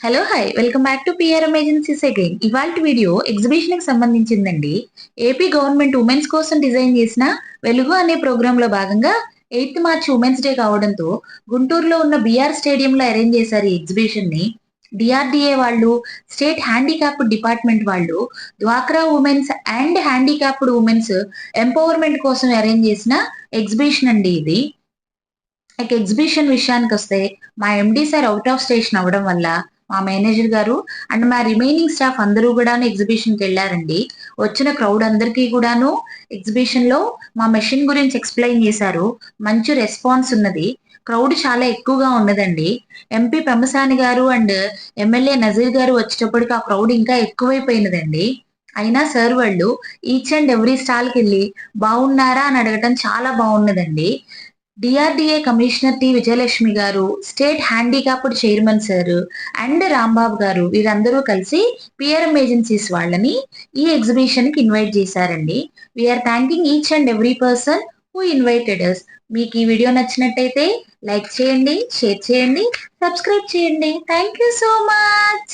Hello hi welcome back to PRM agencies again. ఇవాళ video exhibition కి సంబంధించిందండి. AP government women's కోసం design చేసిన వెలుగు అనే ప్రోగ్రామ్ లో భాగంగా 8th మార్చ్ ఉమెన్స్ డే కావడంతో గుంటూరులో ఉన్న బిఆర్ స్టేడియంలో అరేంజ్ చేశారు ఈ ఎగ్జిబిషన్ ని. డిఆర్డిఏ వాళ్ళు, స్టేట్ హ్యాండిక్యాప్డ్ డిపార్ట్మెంట్ వాళ్ళు, డ్వాక్రా women's and handicapped women's empowerment కోసం అరేంజ్ చేసిన ఎగ్జిబిషన్ అండి ఇది. ఇక ఎగ్జిబిషన్ విషయానికొస్తే మా MD sir out of station అవ్వడం వల్ల మా మేనేజర్ గారు అండ్ మా రిమైనింగ్ స్టాఫ్ అందరూ కూడాను ఎగ్జిబిషన్‌కి ఎళ్లారండి. వచ్చిన క్రౌడ్ అందరికీ కూడాను ఎగ్జిబిషన్‌లో మా మెషిన్ గురించి ఎక్స్‌ప్లెయిన్ చేశారు. మంచి రెస్పాన్స్ ఉన్నది. క్రౌడ్ చాలా ఎక్కువగా ఉన్నదండి. ఎంపీ పెమ్మసాని గారు అండ్ ఎమ్మెల్యే నజీర్ గారు వచ్చేటప్పటికి ఆ క్రౌడ్ ఇంకా ఎక్కువైపోయినదండి. అయినా సార్ వాళ్ళు ఈచ్ అండ్ ఎవ్రీ స్టాల్‌కెళ్ళి బాగున్నారా అని అడగటం చాలా బాగున్నదండి. DRDA commissioner T. విజయలక్ష్మి గారు, state handicapped chairman sir and Rambabu గారు వీరందరూ కలిసి పిఆర్ఎం ఏజెన్సీస్ వాళ్ళని ఈ ఎగ్జిబిషన్‌కి ఇన్వైట్ చేశారండి. We are thanking each and every person who invited us. మీకు ఈ వీడియో నచ్చినట్టయితే లైక్ చేయండి, షేర్ చేయండి, సబ్స్క్రైబ్ చేయండి. Thank you so much.